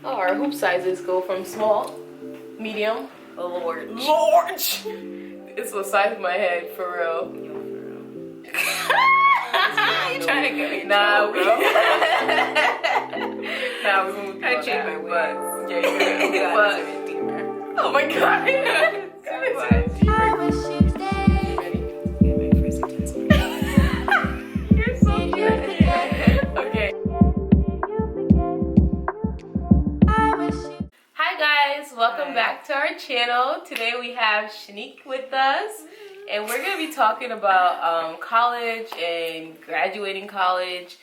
Oh, our hoop sizes go from small, medium, Large. It's the size of my head, for real. You trying to get me in Nah, trouble, bro? Nah, we won't do I all changed that, my ways. but yeah, God, but it's even deeper. oh my god. Ready? Get my first utensil. You're so cute. Okay. Hi guys, welcome back to our channel. Today we have Shanique with us, and we're gonna be talking about college and graduating college,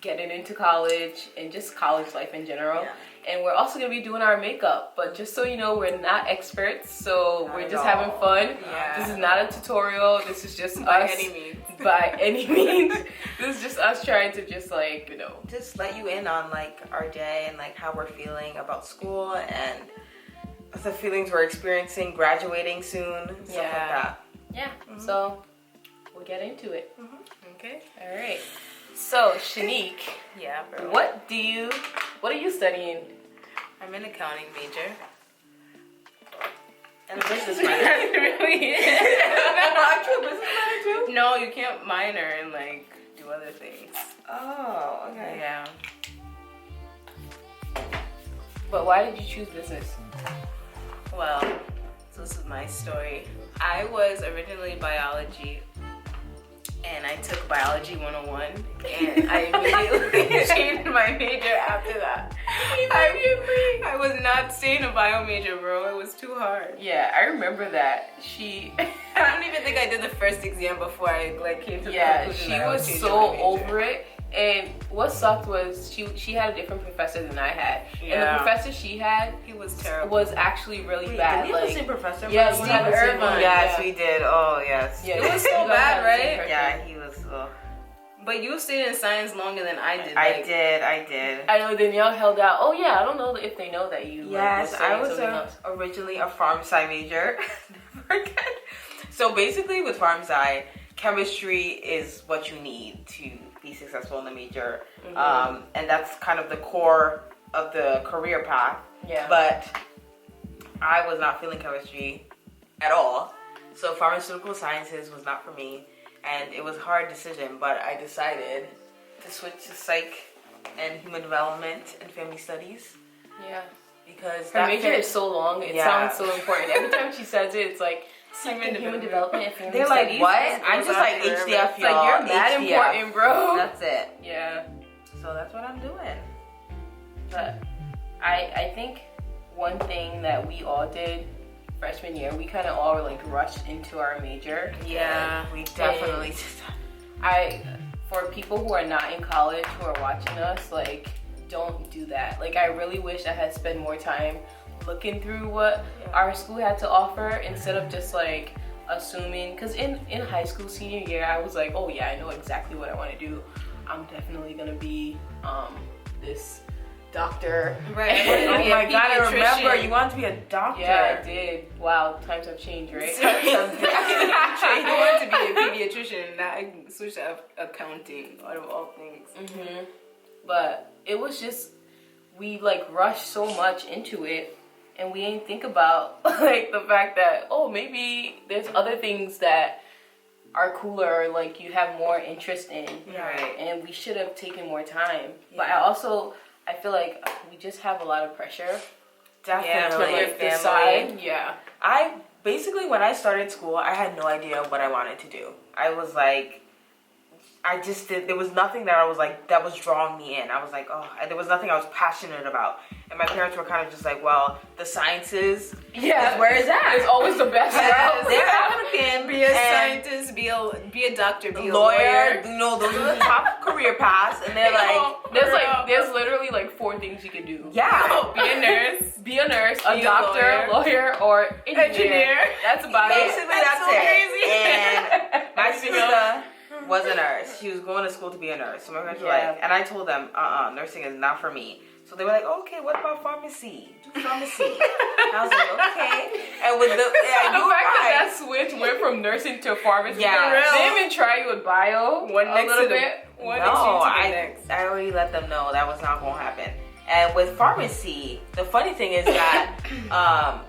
getting into college, and just college life in general. Yeah. And we're also gonna be doing our makeup, but just so you know, we're not experts, so Not we're at just all. having fun. Yeah. This is not a tutorial. This is just By us. any means. By any means. This is just us trying to just like, you know, Just let you in on like our day and like how we're feeling about school and the feelings we're experiencing, graduating soon, stuff like that. yeah. So we'll get into it. Okay. All right. So Shanique, Yeah, bro. what are you studying? I'm an accounting major. And a business minor. Really? Aren't you a business minor too? No, you can't minor and like do other things. Oh, okay. Yeah. But why did you choose business? Well, so this is my story. I was originally biology, and I took biology 101, and I immediately changed my major after that. I was not staying a bio major, bro. It was too hard. Yeah, I remember that. I don't even think I did the first exam before I like came to the conclusion She that I was changing so my major. over it. And what sucked was she had a different professor than I had. And Yeah. the professor she had He was terrible. was actually really bad. Did we have like, the same professor? yeah, for we that had the one? same one. Yes, Yeah. we did. Oh, yes. Yeah, It was you so guys bad, had the same right? person. Yeah, he was. But you stayed in science longer than I did. I did. I know Danielle held out. Oh yeah, I don't know if they know that you. Yes, like, I was was studying something else. originally a pharm sci major. Never again. So basically with pharm sci, chemistry is what you need to be successful in the major. And that's kind of the core of the career path. Yeah. But I was not feeling chemistry at all. So pharmaceutical sciences was not for me. And it was a hard decision, but I decided to switch to psych and human development and family studies. Yeah. Because Her that major fit- is so long. It Yeah. sounds so important. Every time she says it, it's like human development and family They're like, studies. what? It's I just like forever. HDF, It's like, y'all. you're mad HDF. important, bro. That's it. Yeah. So that's what I'm doing. But I think one thing that we all did freshman year, we kind of all like rushed into our major. Yeah, we definitely. For people who are not in college who are watching us, like, don't do that. Like, I really wish I had spent more time looking through what our school had to offer instead of just like assuming. Because in high school senior year, I was like, oh yeah, I know exactly what I want to do. I'm definitely gonna be this doctor. Right. Oh my god, I remember you wanted to be a doctor. Yeah, I did. Wow, times have changed, right? I wanted to be a pediatrician, and I switched to accounting out of all things. But it was just, we like rushed so much into it, and we didn't think about like the fact that, oh, maybe there's other things that are cooler, like you have more interest in. Right. And we should have taken more time. Yeah. But I feel like we just have a lot of pressure Definitely. to like decide. Yeah. When I started school, I had no idea what I wanted to do. I was like, there was nothing that I was like, that was drawing me in. I was like, there was nothing I was passionate about. And my parents were kind of just like, well, the sciences is where it's at. It's always the best route. They're African. Be a scientist, be a doctor, be a lawyer. You know, those are the top career paths. And they're like, There's literally like 4 things you can do. yeah. Be a nurse. Be a nurse, Be a a doctor, lawyer, or engineer. That's about Basically, it. that's so it. crazy. And my sister was a nurse. She was going to school to be a nurse. So my parents were like, and I told them, nursing is not for me. So they were like, okay, what about pharmacy? Do pharmacy. And I was like, okay. And with the fact that switch went from nursing to pharmacy. Yeah. They didn't even try you with bio One a next little to the- bit. One no, next to the next. I already let them know that was not going to happen. And with pharmacy, the funny thing is that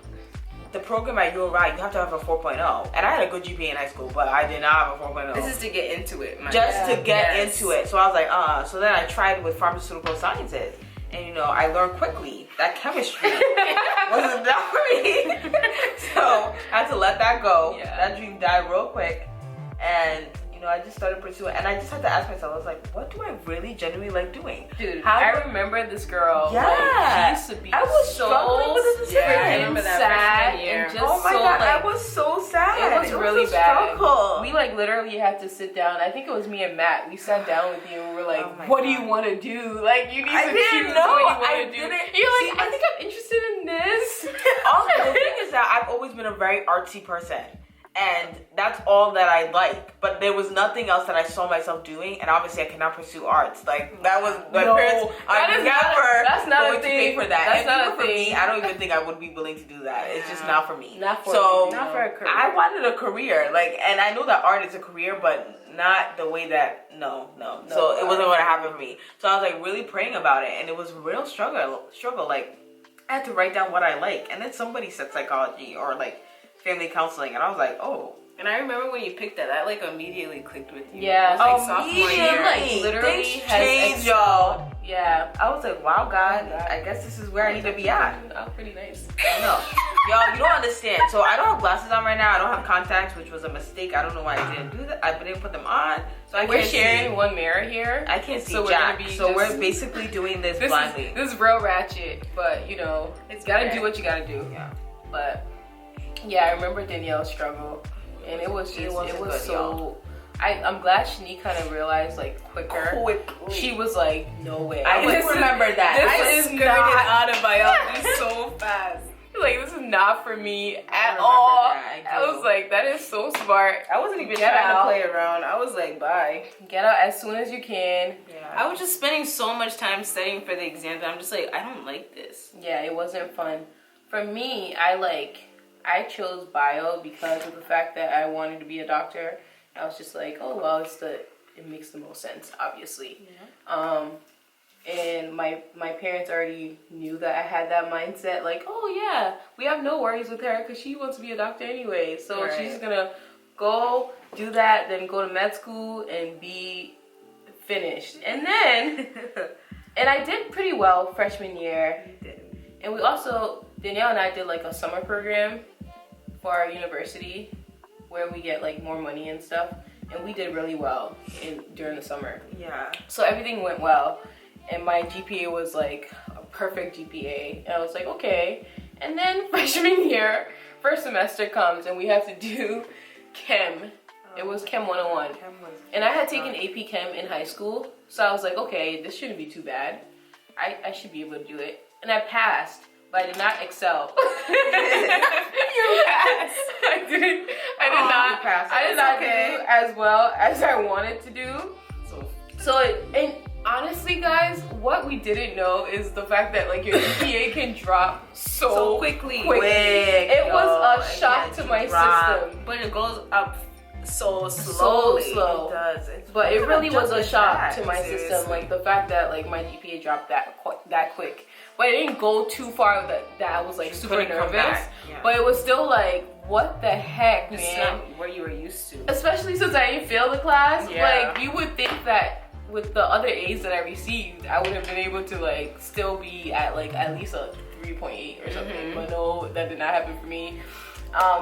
the program at URI, you have to have a 4.0. And I had a good GPA in high school, but I did not have a 4.0. This is to get into it. Just to get into it. So I was like, So then I tried with pharmaceutical sciences. And you know, I learned quickly that chemistry wasn't that for me. So I had to let that go. Yeah. That dream died real quick. And you know, I just started pursuing, and I just had to ask myself, I was like, what do I really genuinely like doing? Dude, I remember this girl. Yeah. Like, she used to be I was so struggling with this freaking sad and just oh my so God, like, I was so sad. it was really a bad. struggle. We like literally had to sit down. I think it was me and Matt. We sat down with you and we were like, what do you want to do? Like, you need to choose what you want to do. You're like, I think I'm interested in this. Also, the thing is that I've always been a very artsy person. And that's all that I like. But there was nothing else that I saw myself doing. And obviously I cannot pursue arts. Like, that was, my parents are never going to pay for that. That's not a for thing. me, I don't even think I would be willing to do that. It's just not for me. Not for a career. I wanted a career. Like, and I know that art is a career, but not the way that, no. So it wasn't going to happen for me. So I was like really praying about it. And it was a real struggle. Like, I had to write down what I like. And then somebody said psychology or like, family counseling, and I was like, oh. And I remember when you picked that like immediately clicked with you. Yeah. It was like sophomore year. Like literally things has changed, y'all. Yeah. I was like, wow, God, I guess this is where I need to be at. That was pretty nice. No. Y'all, you don't understand. So I don't have glasses on right now. I don't have contacts, which was a mistake. I don't know why I didn't do that. I didn't put them on. So We're sharing one mirror here. I can't see so Jack. So we're basically doing this blindly. This is real ratchet, but you know, it's gotta do what you gotta do. Yeah. But yeah, I remember Danielle's struggle, and it was just, it was so. I'm glad Shanique kind of realized like quicker. Quickly. She was like, no way. I remember that. This is skirted out of biology so fast. Like, this is not for me at all. I was like, that is so smart. I wasn't even trying to play around. I was like, bye. Get out as soon as you can. Yeah. I was just spending so much time studying for the exam that I'm just like, I don't like this. Yeah, it wasn't fun. For me, I chose bio because of the fact that I wanted to be a doctor. I was just like, oh well, it makes the most sense, obviously. Yeah. And my parents already knew that I had that mindset, like, oh yeah, we have no worries with her because she wants to be a doctor anyway. So she's gonna go do that, then go to med school and be finished. And then, and I did pretty well freshman year. You did. And we also, Danielle and I did like a summer program for our university where we get like more money and stuff. And we did really well during the summer. Yeah. So everything went well. And my GPA was like a perfect GPA. And I was like, okay. And then freshman year, first semester comes and we have to do chem. It was Chem 101. And I had taken AP Chem in high school. So I was like, okay, this shouldn't be too bad. I should be able to do it. And I passed, but I did not excel. You passed. I did not do as well as I wanted to do. And honestly, guys, what we didn't know is the fact that like your GPA can drop so quickly. It was a shock to my system. But it goes up so slowly. So slow. It does. But it really was a shock to my system. Like the fact that like my GPA dropped that quick. But it didn't go too far that I was like super nervous. Yeah. But it was still like, what the heck, It's man? not what you were used to. Especially since I didn't fail the class. Yeah. Like you would think that with the other A's that I received, I would have been able to like still be at like at least a 3.8 or something. Mm-hmm. But no, that did not happen for me.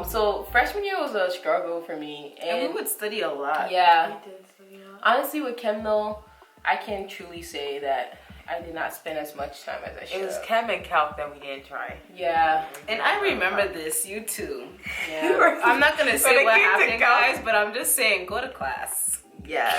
So freshman year was a struggle for me. And we would study a lot. Yeah. We did study a lot. Honestly, with chem though, I can truly say that I did not spend as much time as I should. It was chem and calc that we didn't try. Yeah. And I remember this, you too. Yeah. I'm not gonna say what happened, guys, but I'm just saying, go to class. Yeah.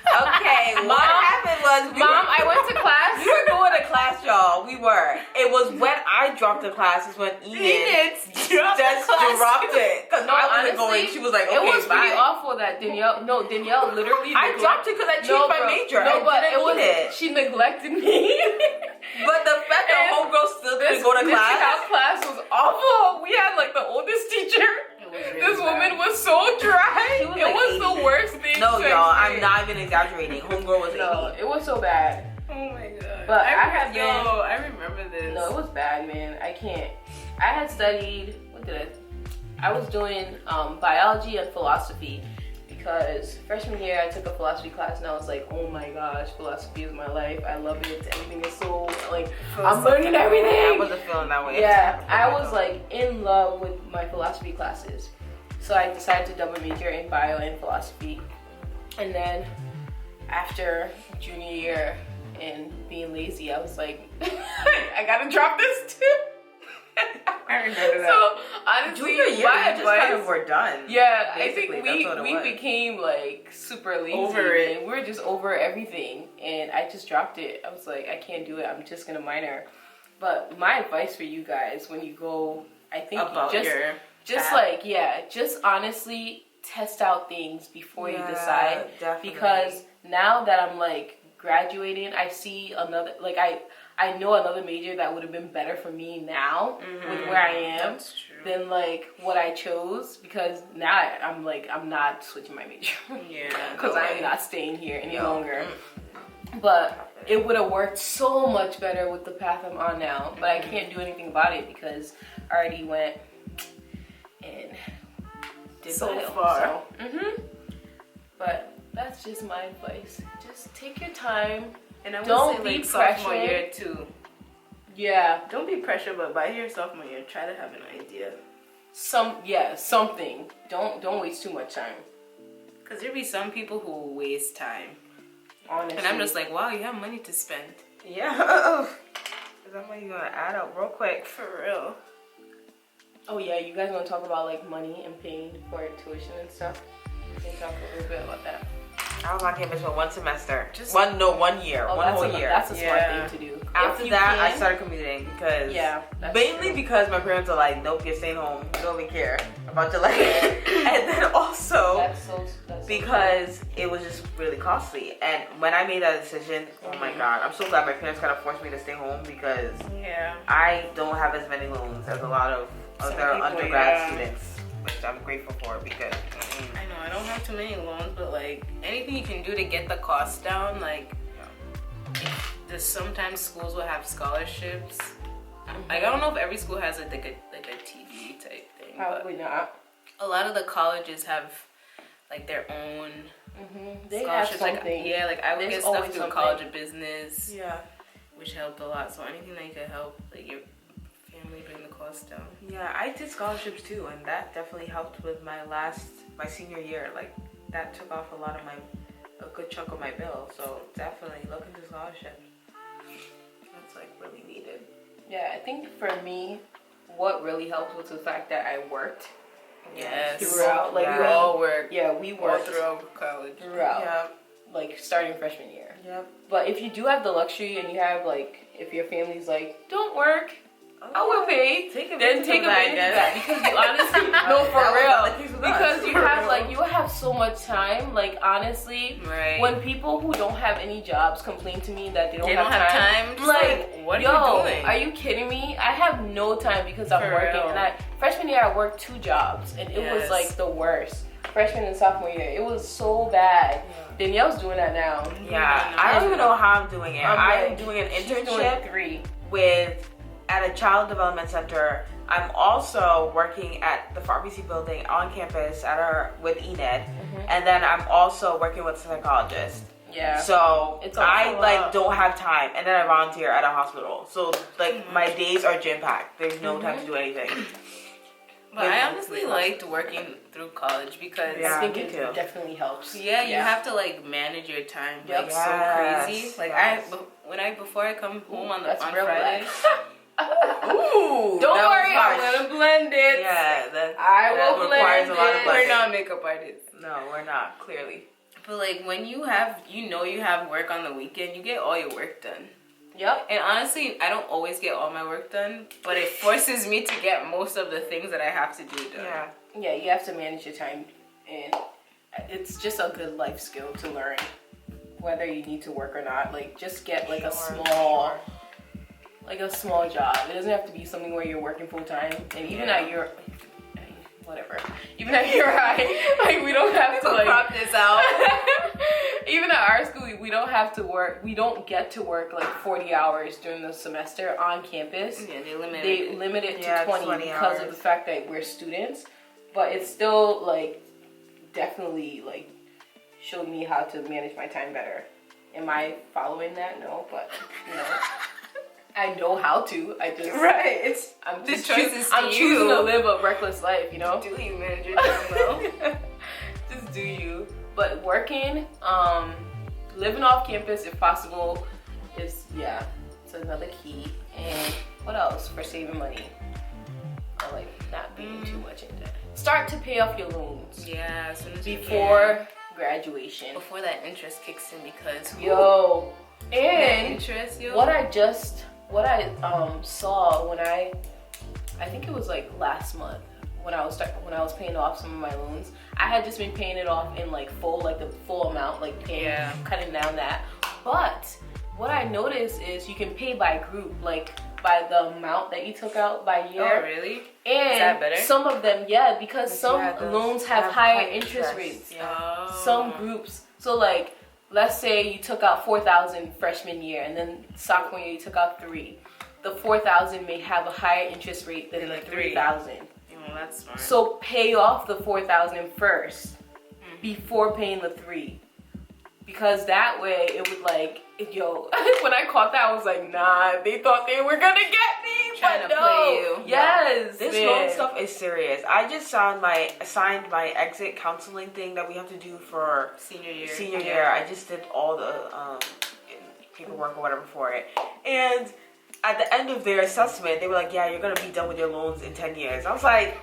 Okay, what happened was I went to class. We were going to class, y'all. We were. It was when I dropped the class is when Enid just dropped it. Because I wasn't going. She was like, okay, it was bye. pretty awful that Danielle literally. I dropped it because I changed my major. No, but it was it. She neglected me. But the fact that homegirl still didn't go to class. This class was awful. We had like the oldest teacher. This woman was so dry. It was the worst thing. No, y'all, I'm not even exaggerating. Homegirl was 80. It was so bad. Oh my god. But I remember this. No, it was bad, man. I can't. I had studied, I was doing biology and philosophy because freshman year I took a philosophy class and I was like, oh my gosh, philosophy is my life. I love it. Everything is so, like, I'm learning everything. I wasn't feeling that way. Yeah, I was like in love with my philosophy classes. So I decided to double major in bio and philosophy. And then after junior year and being lazy, I was like, I gotta drop this too. I remember that. So honestly, junior year, my just kind of were done. Yeah, Basically, I think we became like super lazy. Over it. And we were just over everything, and I just dropped it. I was like, I can't do it. I'm just gonna minor. But my advice for you guys when you go, I think About your just path. like, yeah, just honestly test out things before you decide. Definitely. Because now that I'm like graduating, I see another, like I know another major that would have been better for me now with where I am That's true. than like what I chose, because now I'm like, I'm not switching my major. Yeah. Because I'm not staying here any longer. But it would have worked so much better with the path I'm on now. But I can't do anything about it because I already went and did So bio, far. So. But that's just my advice. Just take your time. And I would Don't say be like sophomore pressured. year too. Yeah. Don't be pressured, but by your sophomore year, try to have an idea. Something. Don't waste too much time. Cause there'll be some people who will waste time. Honestly. And I'm just like, wow, you have money to spend. Yeah. Is that money gonna add up real quick? For real. Oh yeah, you guys want to talk about like money and paying for tuition and stuff? We can talk a little bit about that. I was on campus for one semester. Just- 1 year. One whole year. That's a smart Yeah. thing to do. After If you that, I can. started commuting because That's mainly true. because my parents are like, nope, you're staying home. We don't even care about your life. And then also That's so because it was just really costly. And when I made that decision, oh my god, I'm so glad my parents kind of forced me to stay home because Yeah. I don't have as many loans as a lot of Some other people, undergrad yeah. students, which I'm grateful for because I know I don't have too many loans, but like anything you can do to get the cost down, like sometimes schools will have scholarships. Like I don't know if every school has like a TV type thing. Probably not. But a lot of the colleges have like their own They have scholarships. something. Like I would There's get stuff always through something. College of Business, yeah. which helped a lot. So anything that could help like your family bring the cost down. Yeah, I did scholarships too, and that definitely helped with my senior year. Like that took off a good chunk of my bill. So definitely look into scholarships. That's like really needed. Yeah, I think for me, what really helped was the fact that I worked Yes. throughout. Like Yeah. We all work. we All worked throughout college. throughout, Yeah. like starting freshman year. Yep. But if you do have the luxury and you have like, if your family's like, don't work, I will pay. Take Then take advantage of that because you honestly, no, for That was real, not the case with us. because you For have real. like, you have so much time. Like honestly, Right. when people who don't have any jobs complain to me that they don't have time, Just like, what are yo, you doing? are you kidding me? I have no time because I'm For working. real. And freshman year I worked 2 jobs and it was Yes. like the worst. Freshman and sophomore year, it was so bad. Danielle's doing that now. Yeah, I don't even know how I'm doing it. I'm like, doing an she's doing internship 3. at a child development center. I'm also working at the pharmacy building on campus with ENED, and then I'm also working with a psychologist. Yeah. So It's I also like a- don't have time, and then I volunteer at a hospital. So like my days are jam packed. There's no time to do anything. But I honestly liked working through college because Yeah. I think me it too. definitely helps. you have to like manage your time Yep. like Yes, so crazy. Like yes. before I come home on That's real Friday. Ooh, Don't that was worry, I'm harsh. gonna blend it. Yeah, I that will requires blend a lot of it. blending. We're not makeup artists. No, we're not. Clearly. But like when you have work on the weekend, you get all your work done. Yep. And honestly, I don't always get all my work done, but it forces me to get most of the things that I have to do done. Yeah. Yeah, you have to manage your time, and it's just a good life skill to learn, whether you need to work or not. Like, just get like a small job. It doesn't have to be something where you're working full time, and even at your whatever, even at your high, like we don't have to like crop this out. Even at our school, we don't have to work. We don't get to work like 40 hours during the semester on campus. Yeah, they limit it to 20 because of the fact that we're students. But it's still like definitely like showed me how to manage my time better. Am I following that? No, but you know, I know how to. I just I'm choosing to live a reckless life. You know. Do you manage your time well? Just do you. But working, living off campus if possible is it's another key. And what else for saving money? Or like not being too much in debt. Start to pay off your loans. Yeah, as soon as before graduation. Before that interest kicks in, because and what I saw when I think it was like last month when I was paying off some of my loans. I had just been paying it off in like the full amount, like cutting down that. But what I noticed is you can pay by group, like by the amount that you took out by year. Oh, really? And is that better? Some of them, because some loans have higher interest rates. Yeah. Some groups. So like, let's say you took out $4,000 freshman year, and then sophomore year you took out $3,000. The $4,000 may have a higher interest rate than the $3,000. Oh, that's smart. So pay off the $4,000 first before paying the $3,000. Because that way it would like, when I caught that, I was like, nah, they thought they were gonna get me, trying to play you. Yes, this loan stuff is serious. I just signed my exit counseling thing that we have to do for senior year. I just did all the paperwork or whatever for it, and at the end of their assessment, they were like, yeah, you're gonna be done with your loans in 10 years. I was like,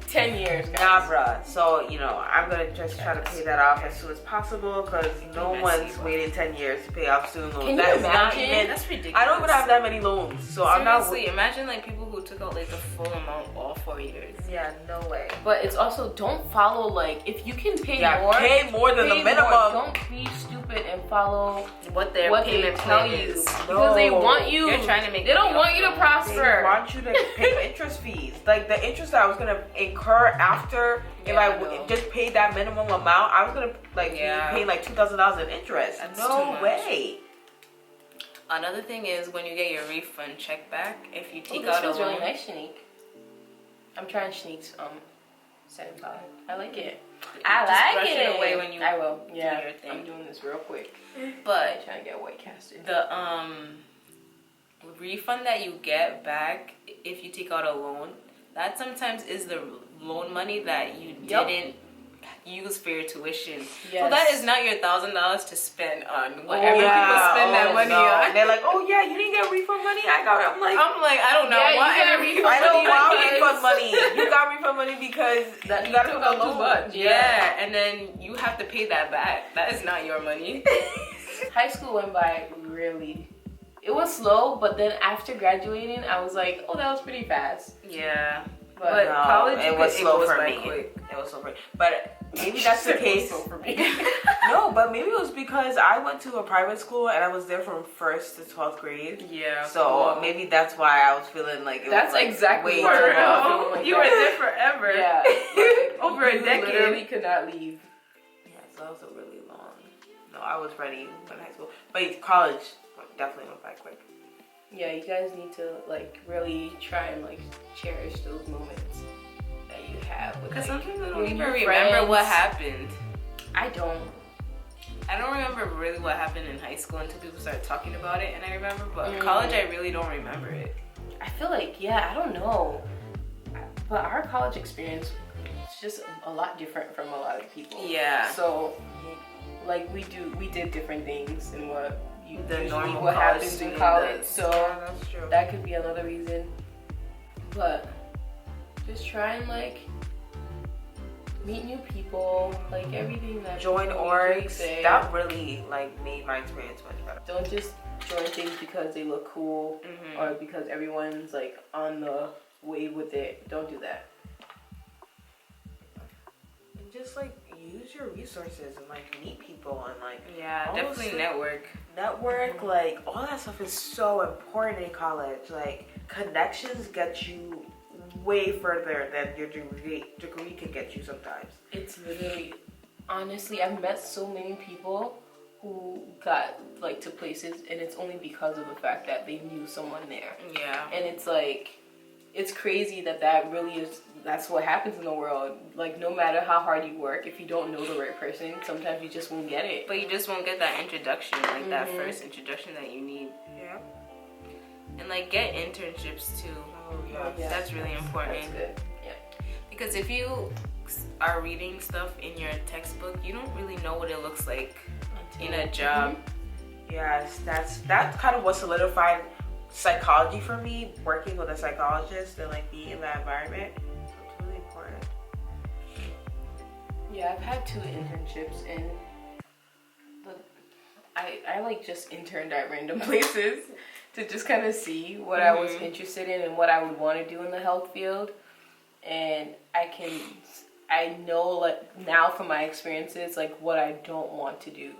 10 years, guys. Nah, bruh. So, I'm gonna just try to pay that off as soon as possible, because no one's waiting 10 years to pay off student loans. Can you imagine? That's ridiculous. I don't even have that many loans, so seriously, I'm not. Imagine like people who took out like the full amount all 4 years. Yeah, no way. But it's also, don't follow like, if you can pay pay more than the minimum. Don't be stupid and follow what their payment tell plan you. is. Because they want you. They're trying to make. They don't want you to prosper. They want you to pay interest fees. Like the interest that I was gonna incur after if I just paid that minimum amount, I was gonna be paying like $2,000 in interest. That's no way. Another thing is when you get your refund check back, if you take this out a was really loan. nice, Shanique. I'm trying Shanique's setting powder. I like it. I brush it away when you I will. do your thing. I'm doing this real quick. But I'm trying to get white casted. The refund that you get back if you take out a loan, that sometimes is the loan money that you didn't use for your tuition. Yes. So that is not your $1,000 to spend on whatever people spend that money on. And they're like, oh yeah, you didn't get refund money? I got it. I'm like, I don't know. I don't want refund money. You got refund money because you got to go too much. Yeah, and then you have to pay that back. That is not your money. High school went by really. It was slow, but then after graduating, I was like, oh, that was pretty fast. Yeah. But no, college, it was slow for me. Quick. It was slow for me. But maybe that's the case. Slow for me. No, but maybe it was because I went to a private school and I was there from 1st to 12th grade. Yeah. So maybe that's why I was feeling like it that's was like exactly way what too long. long. You were there forever. Yeah. Over a decade. You literally could not leave. Yeah, so that was a really long. No, I was ready in high school. But college definitely went by quick. Yeah, you guys need to like really try and like cherish those moments that you have. Because like, sometimes I don't even your remember friends. what happened. I don't remember really what happened in high school until people started talking about it, and I remember. But college, I really don't remember it. I feel like I don't know. But our college experience is just a lot different from a lot of people. Yeah. So, like we did different things than what normal happens in college. So that's true. that could be another reason. But just try and like meet new people, like everything that join people orgs. say. That really like made my experience much better. Don't just join things because they look cool or because everyone's like on the wave with it. Don't do that. And just like use your resources and like meet people and like definitely network. Like all that stuff is so important in college. Like connections get you way further than your degree can get you sometimes. It's literally Honestly, I've met so many people who got like to places, and it's only because of the fact that they knew someone there. Yeah. And it's like, it's crazy that really is, that's what happens in the world. Like, no matter how hard you work, if you don't know the right person, sometimes you just won't get it. But you just won't get that introduction, like that first introduction that you need. Yeah. And like get internships too. Oh yeah. That's really important. That's good. Yeah. Because if you are reading stuff in your textbook, you don't really know what it looks like in a job. Yes, that's kind of what solidified psychology for me, working with a psychologist and like being in that environment. It's really important. Yeah, I've had 2 internships, and I like just interned at random places to just kind of see what I was interested in and what I would want to do in the health field. And I know like now from my experiences like what I don't want to do,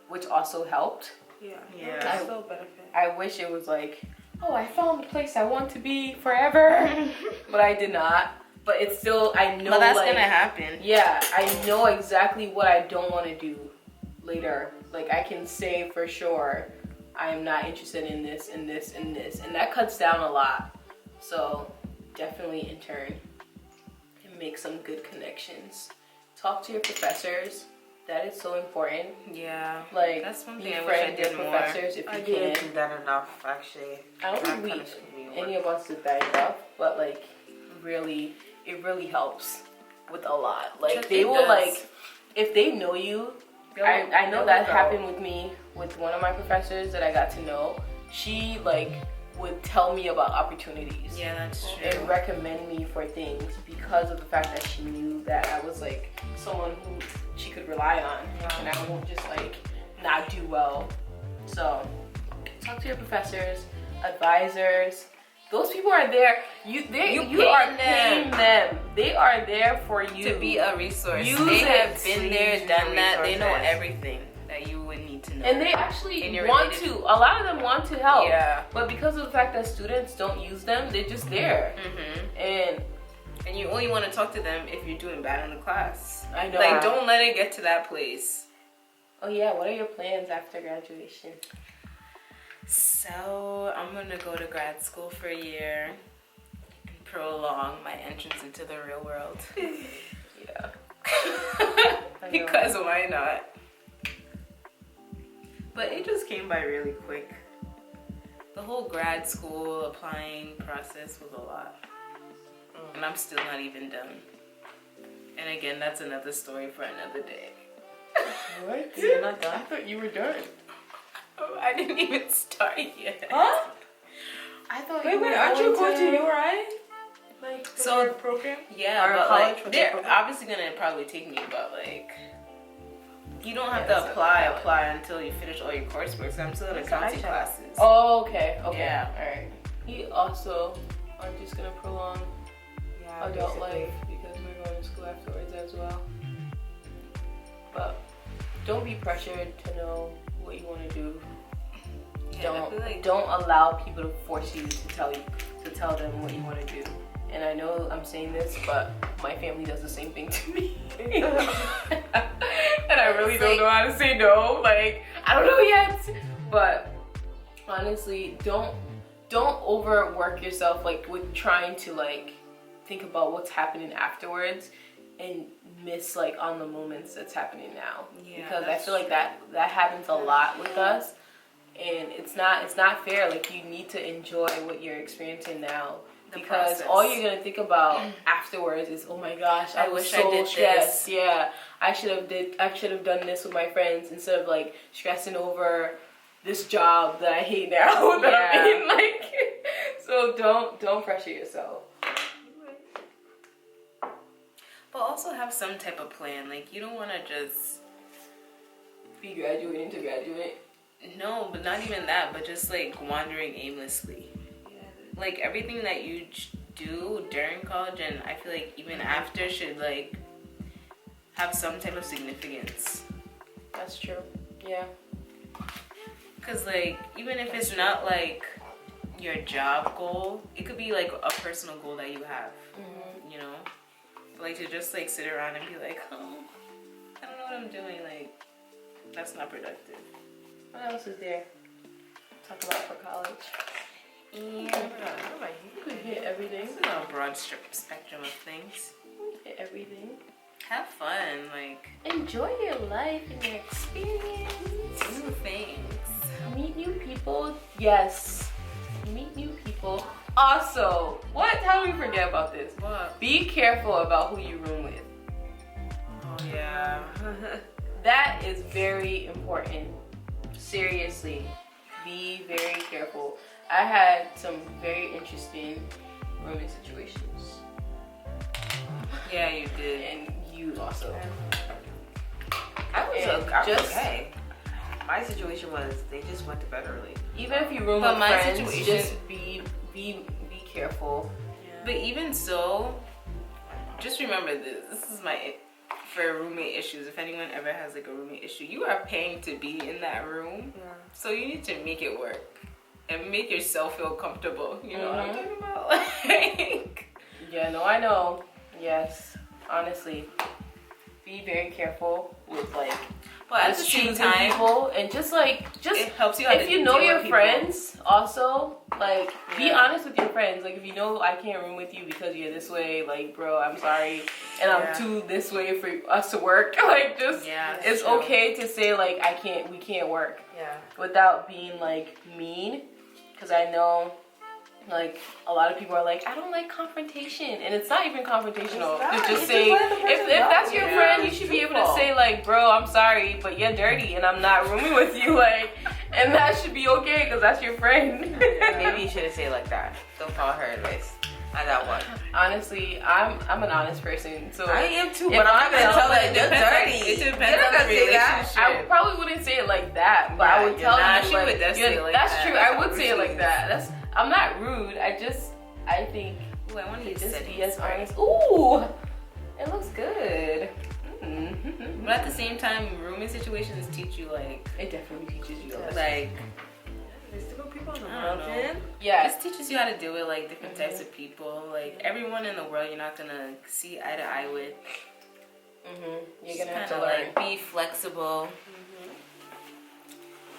which also helped. Yeah. Still benefit. I wish it was like, oh, I found the place I want to be forever, but I did not. But it's still, I know. But that's like, gonna happen. Yeah, I know exactly what I don't want to do later. Like I can say for sure, I'm not interested in this and this and this, and that cuts down a lot. So definitely intern and make some good connections. Talk to your professors. That is so important. Yeah. Like that's one be thing I wish I friends with did more. professors if you I can. didn't do that enough, actually. I don't think any of us did that enough, but like really, it really helps with a lot. Like they will like, if they know you, I know that happened with me with one of my professors that I got to know. She like would tell me about opportunities. Yeah, that's true. And recommend me for things because of the fact that she knew that I was like someone who she could rely on, and I won't just like not do well. So talk to your professors, advisors. Those people are there. You are paying them. They are there for you to be a resource. Use they it. have been there, done that. They know resources. everything that you would need to know. And they actually want to. A lot of them want to help. Yeah. But because of the fact that students don't use them, they're just there. And you only want to talk to them if you're doing bad in the class. I know. Like, don't let it get to that place. Oh yeah, what are your plans after graduation? So I'm gonna go to grad school for a year and prolong my entrance into the real world. Yeah. Because why not? But it just came by really quick. The whole grad school applying process was a lot. And I'm still not even done. And again, that's another story for another day. What? You're not done? I thought you were done. Oh, I didn't even start yet. Huh? I thought Wait, aren't you going to URI? Like, so your program? Yeah, or but college? like, they're obviously gonna probably take me, but like, you don't have to apply until you finish all your coursework. So I'm still in accounting classes. Oh, okay. Yeah. Alright. We also are just gonna prolong adult life because we're going to school afterwards as well. But don't be pressured to know what you want to do. Yeah, Don't allow people to force you to tell them what you want to do. And I know I'm saying this, but my family does the same thing to me. And I really don't know how to say no. Like, I don't know yet. But honestly, don't overwork yourself like with trying to like think about what's happening afterwards and miss like on the moments that's happening now. Yeah, because I feel like that happens a lot with us, and it's not fair. Like, you need to enjoy what you're experiencing now, because all you're gonna think about afterwards is, oh my gosh, I wish I did stressed. This. Yeah, I should have done this with my friends instead of like stressing over this job that I hate now that I'm in. Like, so don't pressure yourself. But also have some type of plan. Like, you don't want to just be graduating to graduate. No, but not even that. But just like wandering aimlessly. Yeah. Like, everything that you do during college and I feel like even after should like have some type of significance. That's true. Yeah. Because like, even if it's not like your job goal, it could be like a personal goal that you have. You know, like to just like sit around and be like, oh, I don't know what I'm doing. Like, that's not productive. What else is there? Talk about for college. And You could hit everything. it's a broad spectrum of things. Hit everything. Have fun, like Enjoy your life and your experience. new things. Meet new people. Yes. Meet new people. Also, how do we forget about this? What? Be careful about who you room with. Oh yeah. That is very important. Seriously, be very careful. I had some very interesting rooming situations, Yeah, you did. and you also. I was And just- okay. My situation was they just went to bed early. Even if you room But with my friends, situation- just be careful. But even so, just remember this. This is for roommate issues. If anyone ever has like a roommate issue, you are paying to be in that room. Yeah. So you need to make it work and make yourself feel comfortable. You know what I'm Mhm. talking about? Like, Yeah, no, I know. Yes, honestly, be very careful with like but at the same choosing time, people, and just it helps you. How if to you know deal your with people. friends, also like be Yeah. honest with your friends. Like if you know I can't room with you because you're this way, like bro, I'm sorry, and Yeah. I'm too this way for us to work. Like just Yeah, it's true. okay to say like we can't work Yeah. without being like mean, because I know. Like a lot of people are like, I don't like confrontation, and it's not even confrontational. It's not. To just You say, just let the person if know. that's your Yeah. friend, you should be able to Truthful. say like, bro, I'm sorry, but you're dirty, and I'm not rooming with you, like, and that should be okay because that's your friend. Maybe you shouldn't say it like that. Don't follow her advice. I got one. Honestly, I'm an honest person, so I am too, If but I'm not I'm gonna out, tell like, that you're depends on- dirty. it depends You're not on the gonna say that. relationship. I probably wouldn't say it like that, but Yeah, I would you're tell not. you. She like, would just say it like that's that. true. That's I how would say it she like is. that. I'm not rude. I think. Ooh, I want to use Just settings. be as honest. Ooh, it looks good. Mm-hmm. But at the same time, rooming situations teach you like It definitely teaches you a lesson. like There's still people in the I don't world, know. man. Yeah, this teaches you how to deal with like different types of people. Like everyone in the world, you're not gonna see eye to eye with. you're gonna have Just to kinda, learn. like be flexible.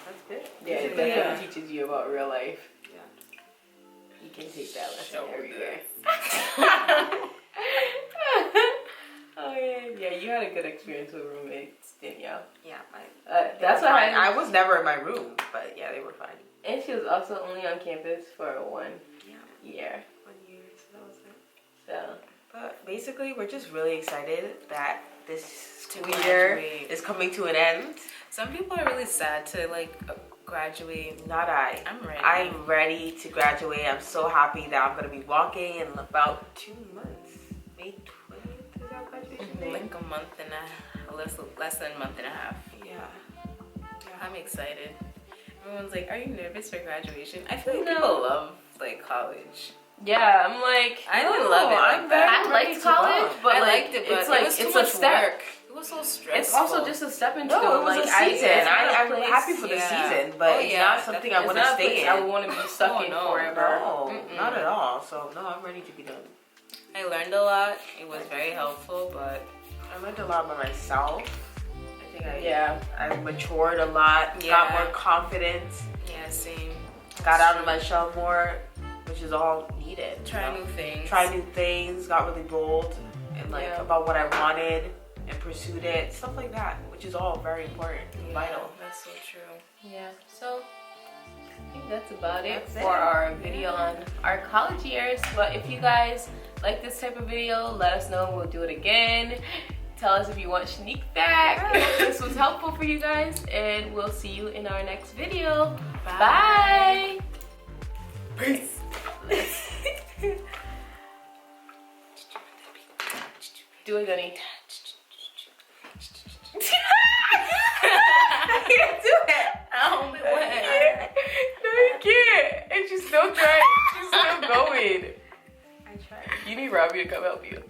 That's good. Yeah, it Yeah. definitely teaches you about real life. Yeah. You can take that lesson Show everywhere. Oh yeah, you had a good experience with roommates, Danielle. Yeah, That's what I was never in my room, but yeah, they were fine. And she was also only on campus for 1 Yeah, year. 1 year, so that was it. So But basically, we're just really excited that this To school year graduate. is coming to an end. Some people are really sad to like graduate. Not I. I'm ready. I'm ready to graduate. I'm so happy that I'm gonna be walking in about 2 months. May 20th is our graduation day. like a month and less than a month and a half. Yeah. I'm excited. Everyone's like, "Are you nervous for graduation?" I feel like No. people love like college. yeah, I'm like, I didn't love it like that. I liked college, but I like, liked it, but it's like it was too it's much a step. work. It was so stressful. It's also just a stepping stone. No, it was like a season. I'm place- happy for the yeah. season, but Oh, it's yeah, not something I It's want to not a stay place in. I would want to be stuck Oh, in no, forever. No, Mm-mm. not at all. So no, I'm ready to be done. I learned a lot. It was very helpful, but I learned a lot by myself. I think I matured a lot, got Yeah. more confidence, yeah, same. got out of my shell more, which is all needed. Try you know? new things. Try new things, got really bold and like Yeah. about what I wanted and pursued it, stuff like that, which is all very important, and Yeah, vital. That's so true. Yeah, so I think that's about it That's for it. our video on our college years. But if you guys like this type of video, let us know. We'll do it again. Tell us if you want sneak back, if this was helpful for you guys, and we'll see you in our next video. Bye. Peace. Do it, Gunny. I can't do it. Oh, my God. No, you can't. And she's still trying. She's still going. I tried. You need Robbie to come help you.